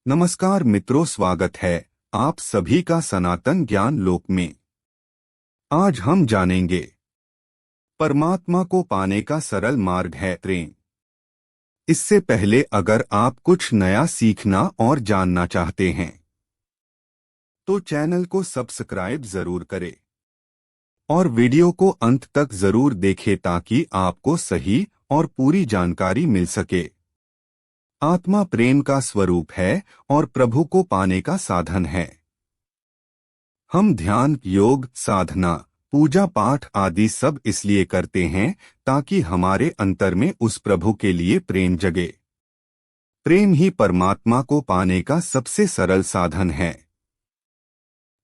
नमस्कार मित्रों, स्वागत है आप सभी का सनातन ज्ञान लोक में। आज हम जानेंगे परमात्मा को पाने का सरल मार्ग है प्रेम। इससे पहले अगर आप कुछ नया सीखना और जानना चाहते हैं तो चैनल को सब्सक्राइब जरूर करें और वीडियो को अंत तक जरूर देखें ताकि आपको सही और पूरी जानकारी मिल सके। आत्मा प्रेम का स्वरूप है और प्रभु को पाने का साधन है। हम ध्यान, योग, साधना, पूजा पाठ आदि सब इसलिए करते हैं ताकि हमारे अंतर में उस प्रभु के लिए प्रेम जगे। प्रेम ही परमात्मा को पाने का सबसे सरल साधन है।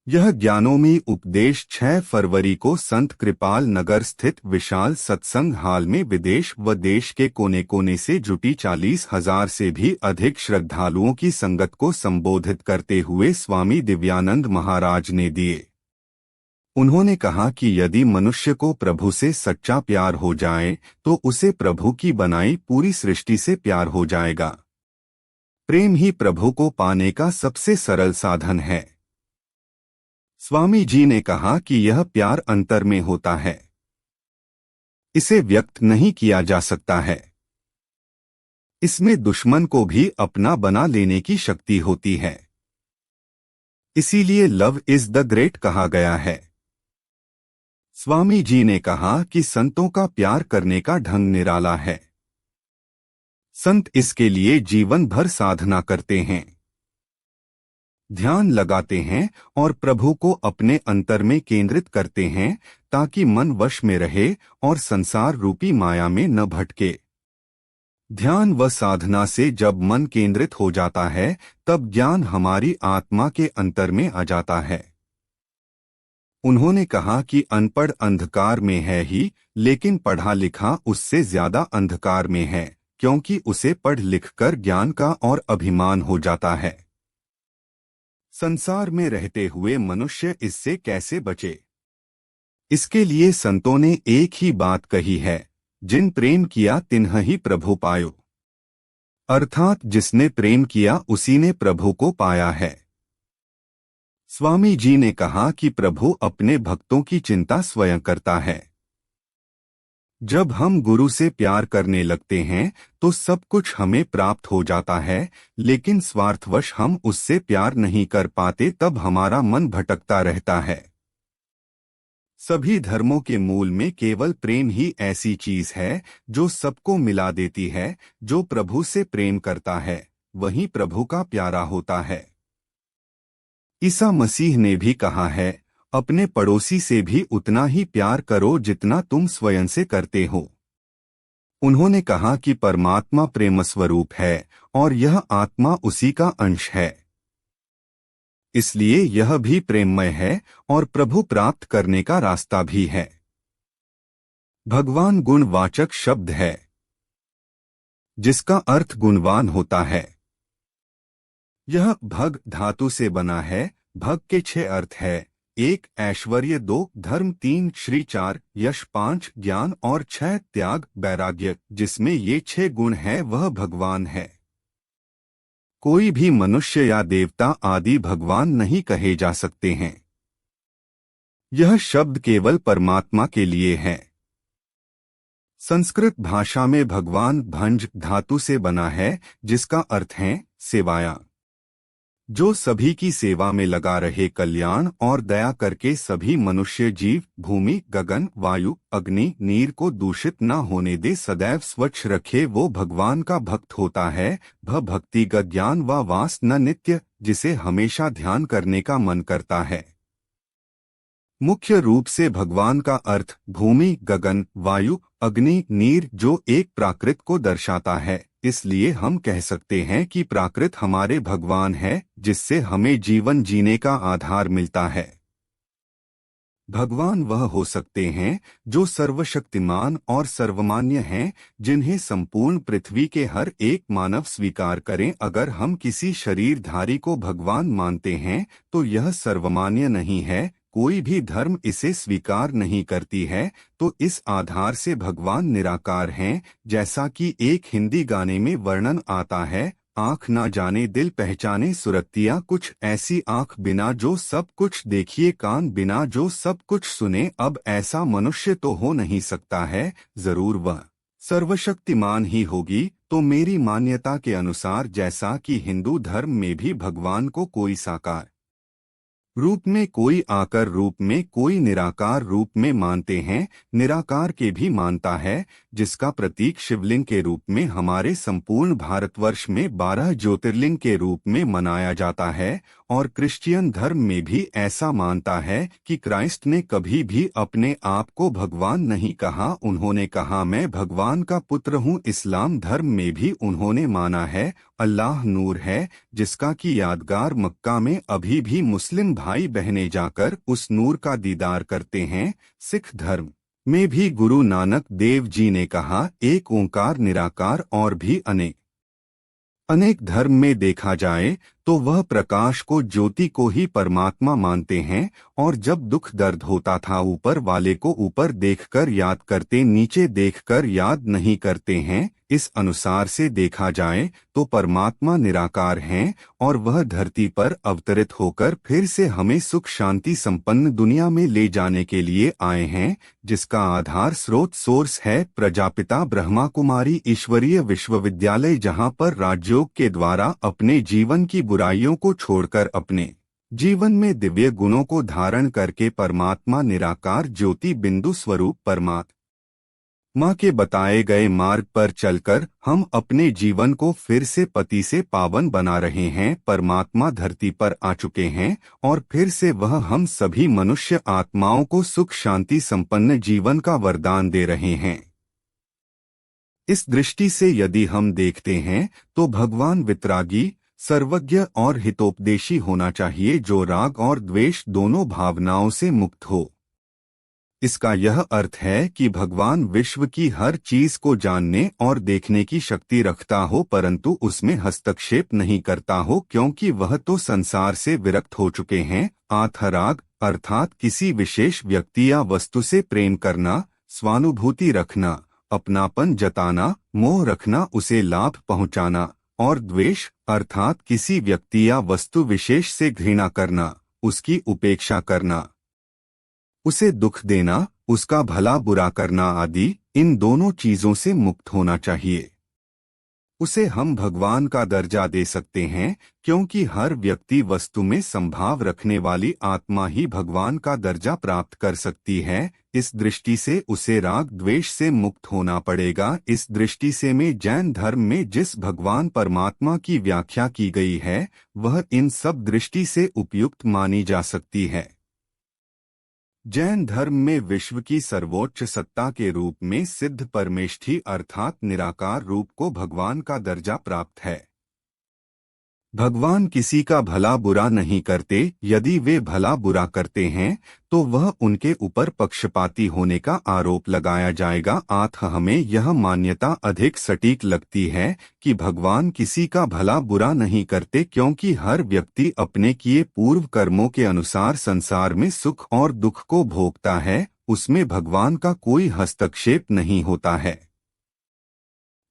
यह ज्ञानोमी उपदेश 6 फरवरी को संत कृपाल नगर स्थित विशाल सत्संग हाल में विदेश व देश के कोने कोने से जुटी 40,000 से भी अधिक श्रद्धालुओं की संगत को संबोधित करते हुए स्वामी दिव्यानंद महाराज ने दिए। उन्होंने कहा कि यदि मनुष्य को प्रभु से सच्चा प्यार हो जाए तो उसे प्रभु की बनाई पूरी सृष्टि से प्यार हो जाएगा। प्रेम ही प्रभु को पाने का सबसे सरल साधन है। स्वामी जी ने कहा कि यह प्यार अंतर में होता है, इसे व्यक्त नहीं किया जा सकता है। इसमें दुश्मन को भी अपना बना लेने की शक्ति होती है। इसीलिए लव इज द ग्रेट कहा गया है। स्वामी जी ने कहा कि संतों का प्यार करने का ढंग निराला है। संत इसके लिए जीवन भर साधना करते हैं, ध्यान लगाते हैं और प्रभु को अपने अंतर में केंद्रित करते हैं ताकि मन वश में रहे और संसार रूपी माया में न भटके। ध्यान व साधना से जब मन केंद्रित हो जाता है तब ज्ञान हमारी आत्मा के अंतर में आ जाता है। उन्होंने कहा कि अनपढ़ अंधकार में है ही, लेकिन पढ़ा लिखा उससे ज्यादा अंधकार में है, क्योंकि उसे पढ़ लिखकर ज्ञान का और अभिमान हो जाता है। संसार में रहते हुए मनुष्य इससे कैसे बचे? इसके लिए संतों ने एक ही बात कही है, जिन प्रेम किया तिन्ह ही प्रभु पायो। अर्थात जिसने प्रेम किया उसी ने प्रभु को पाया है। स्वामी जी ने कहा कि प्रभु अपने भक्तों की चिंता स्वयं करता है। जब हम गुरु से प्यार करने लगते हैं तो सब कुछ हमें प्राप्त हो जाता है, लेकिन स्वार्थवश हम उससे प्यार नहीं कर पाते, तब हमारा मन भटकता रहता है। सभी धर्मों के मूल में केवल प्रेम ही ऐसी चीज है जो सबको मिला देती है। जो प्रभु से प्रेम करता है वही प्रभु का प्यारा होता है। ईसा मसीह ने भी कहा है, अपने पड़ोसी से भी उतना ही प्यार करो जितना तुम स्वयं से करते हो। उन्होंने कहा कि परमात्मा प्रेम स्वरूप है और यह आत्मा उसी का अंश है, इसलिए यह भी प्रेममय है और प्रभु प्राप्त करने का रास्ता भी है। भगवान गुणवाचक शब्द है जिसका अर्थ गुणवान होता है। यह भग धातु से बना है। भग के 6 अर्थ है। 1 ऐश्वर्य, 2 धर्म, 3 श्री, 4 यश, 5 ज्ञान और 6 त्याग वैराग्य। जिसमें ये 6 गुण हैं वह भगवान है। कोई भी मनुष्य या देवता आदि भगवान नहीं कहे जा सकते हैं। यह शब्द केवल परमात्मा के लिए है। संस्कृत भाषा में भगवान भंज धातु से बना है जिसका अर्थ है सेवाया। जो सभी की सेवा में लगा रहे, कल्याण और दया करके सभी मनुष्य जीव, भूमि, गगन, वायु, अग्नि, नीर को दूषित न होने दे, सदैव स्वच्छ रखे, वो भगवान का भक्त होता है। भक्तिगत ज्ञान व वास न नित्य, जिसे हमेशा ध्यान करने का मन करता है। मुख्य रूप से भगवान का अर्थ भूमि, गगन, वायु, अग्नि, नीर जो एक प्राकृत को दर्शाता है। इसलिए हम कह सकते हैं कि प्राकृत हमारे भगवान है, जिससे हमें जीवन जीने का आधार मिलता है। भगवान वह हो सकते हैं जो सर्वशक्तिमान और सर्वमान्य हैं, जिन्हें संपूर्ण पृथ्वी के हर एक मानव स्वीकार करें। अगर हम किसी शरीरधारी को भगवान मानते हैं तो यह सर्वमान्य नहीं है, कोई भी धर्म इसे स्वीकार नहीं करती है, तो इस आधार से भगवान निराकार हैं। जैसा कि एक हिंदी गाने में वर्णन आता है, आँख ना जाने दिल पहचाने सुरतियाँ, कुछ ऐसी आँख बिना जो सब कुछ देखिए, कान बिना जो सब कुछ सुने। अब ऐसा मनुष्य तो हो नहीं सकता है, जरूर वह सर्वशक्तिमान ही होगी। तो मेरी मान्यता के अनुसार जैसा कि हिंदू धर्म में भी भगवान को कोई साकार रूप में, कोई आकर रूप में, कोई निराकार रूप में मानते हैं, निराकार के भी मानता है, जिसका प्रतीक शिवलिंग के रूप में हमारे संपूर्ण भारतवर्ष में 12 ज्योतिर्लिंग के रूप में मनाया जाता है। और क्रिश्चियन धर्म में भी ऐसा मानता है कि क्राइस्ट ने कभी भी अपने आप को भगवान नहीं कहा, उन्होंने कहा मैं भगवान का पुत्र हूँ। इस्लाम धर्म में भी उन्होंने माना है अल्लाह नूर है, जिसका की यादगार मक्का में अभी भी मुस्लिम भाई बहनें जाकर उस नूर का दीदार करते हैं। सिख धर्म में भी गुरु नानक देव जी ने कहा एक ओंकार निराकार, और भी अनेक धर्म में देखा जाए तो वह प्रकाश को, ज्योति को ही परमात्मा मानते हैं। और जब दुख दर्द होता था ऊपर वाले को ऊपर देखकर याद करते, नीचे देखकर याद नहीं करते हैं। इस अनुसार से देखा जाए तो परमात्मा निराकार हैं और वह धरती पर अवतरित होकर फिर से हमें सुख शांति संपन्न दुनिया में ले जाने के लिए आए हैं, जिसका आधार स्रोत सोर्स है प्रजापिता ब्रह्मा कुमारी ईश्वरीय विश्वविद्यालय, जहां पर राजयोग के द्वारा अपने जीवन की बुराइयों को छोड़कर अपने जीवन में दिव्य गुणों को धारण करके परमात्मा निराकार ज्योति बिंदु स्वरूप परमात्मा माँ के बताए गए मार्ग पर चलकर हम अपने जीवन को फिर से पति से पावन बना रहे हैं। परमात्मा धरती पर आ चुके हैं और फिर से वह हम सभी मनुष्य आत्माओं को सुख शांति संपन्न जीवन का वरदान दे रहे हैं। इस दृष्टि से यदि हम देखते हैं तो भगवान वितरागी, सर्वज्ञ और हितोपदेशी होना चाहिए, जो राग और द्वेष दोनों भावनाओं से मुक्त हो। इसका यह अर्थ है कि भगवान विश्व की हर चीज को जानने और देखने की शक्ति रखता हो, परंतु उसमें हस्तक्षेप नहीं करता हो, क्योंकि वह तो संसार से विरक्त हो चुके हैं। आत्मराग अर्थात किसी विशेष व्यक्ति या वस्तु से प्रेम करना, स्वानुभूति रखना, अपनापन जताना, मोह रखना, उसे लाभ पहुंचाना। और द्वेष अर्थात किसी व्यक्ति या वस्तु विशेष से घृणा करना, उसकी उपेक्षा करना, उसे दुख देना, उसका भला बुरा करना आदि। इन दोनों चीजों से मुक्त होना चाहिए। उसे हम भगवान का दर्जा दे सकते हैं, क्योंकि हर व्यक्ति वस्तु में संभाव रखने वाली आत्मा ही भगवान का दर्जा प्राप्त कर सकती है। इस दृष्टि से उसे राग द्वेष से मुक्त होना पड़ेगा। इस दृष्टि से में जैन धर्म में जिस भगवान परमात्मा की व्याख्या की गई है वह इन सब दृष्टि से उपयुक्त मानी जा सकती है। जैन धर्म में विश्व की सर्वोच्च सत्ता के रूप में सिद्ध परमेष्ठी अर्थात निराकार रूप को भगवान का दर्जा प्राप्त है। भगवान किसी का भला बुरा नहीं करते। यदि वे भला बुरा करते हैं तो वह उनके ऊपर पक्षपाती होने का आरोप लगाया जाएगा। हमें यह मान्यता अधिक सटीक लगती है कि भगवान किसी का भला बुरा नहीं करते, क्योंकि हर व्यक्ति अपने किए पूर्व कर्मों के अनुसार संसार में सुख और दुख को भोगता है। उसमें भगवान का कोई हस्तक्षेप नहीं होता है।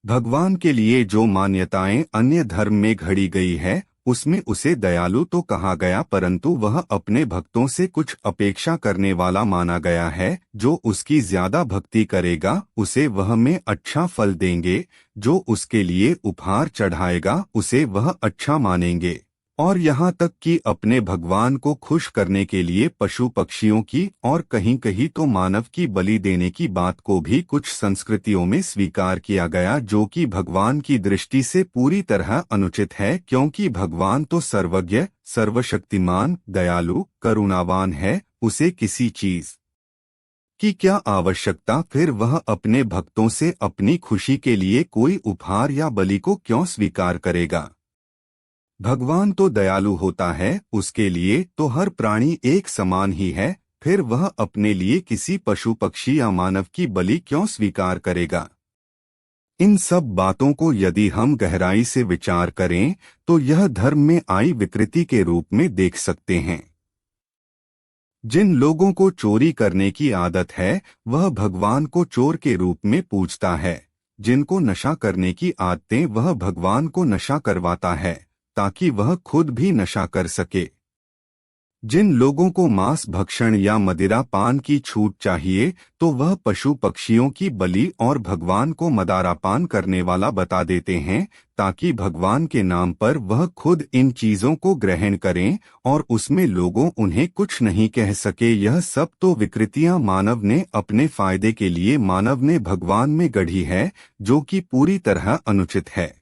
भगवान के लिए जो मान्यताएं अन्य धर्म में घड़ी गई है उसमें उसे दयालु तो कहा गया, परंतु वह अपने भक्तों से कुछ अपेक्षा करने वाला माना गया है। जो उसकी ज्यादा भक्ति करेगा उसे वह में अच्छा फल देंगे, जो उसके लिए उपहार चढ़ाएगा उसे वह अच्छा मानेंगे। और यहाँ तक कि अपने भगवान को खुश करने के लिए पशु पक्षियों की और कहीं कहीं तो मानव की बलि देने की बात को भी कुछ संस्कृतियों में स्वीकार किया गया, जो कि भगवान की दृष्टि से पूरी तरह अनुचित है, क्योंकि भगवान तो सर्वज्ञ, सर्वशक्तिमान, दयालु, करुणावान है। उसे किसी चीज की क्या आवश्यकता, फिर वह अपने भक्तों से अपनी खुशी के लिए कोई उपहार या बलि को क्यों स्वीकार करेगा। भगवान तो दयालु होता है, उसके लिए तो हर प्राणी एक समान ही है, फिर वह अपने लिए किसी पशु पक्षी या मानव की बलि क्यों स्वीकार करेगा। इन सब बातों को यदि हम गहराई से विचार करें तो यह धर्म में आई विकृति के रूप में देख सकते हैं। जिन लोगों को चोरी करने की आदत है वह भगवान को चोर के रूप में पूजता है। जिनको नशा करने की आदतें वह भगवान को नशा करवाता है ताकि वह खुद भी नशा कर सके। जिन लोगों को मांस भक्षण या मदिरा पान की छूट चाहिए तो वह पशु पक्षियों की बलि और भगवान को मदारा पान करने वाला बता देते हैं ताकि भगवान के नाम पर वह खुद इन चीजों को ग्रहण करें और उसमें लोगों उन्हें कुछ नहीं कह सके। यह सब तो विकृतियां मानव ने अपने फायदे के लिए मानव ने भगवान में गढ़ी है, जो कि पूरी तरह अनुचित है।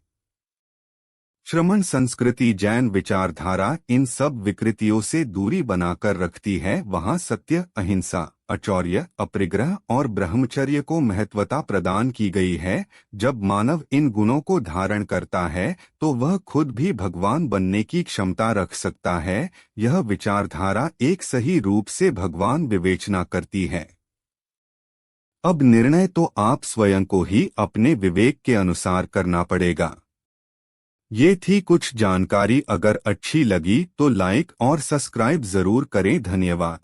श्रमण संस्कृति जैन विचारधारा इन सब विकृतियों से दूरी बनाकर रखती है। वहाँ सत्य, अहिंसा, अचौर्य, अपरिग्रह और ब्रह्मचर्य को महत्वता प्रदान की गई है। जब मानव इन गुणों को धारण करता है तो वह खुद भी भगवान बनने की क्षमता रख सकता है। यह विचारधारा एक सही रूप से भगवान विवेचना करती है। अब निर्णय तो आप स्वयं को ही अपने विवेक के अनुसार करना पड़ेगा। ये थी कुछ जानकारी। अगर अच्छी लगी तो लाइक और सब्सक्राइब जरूर करें। धन्यवाद।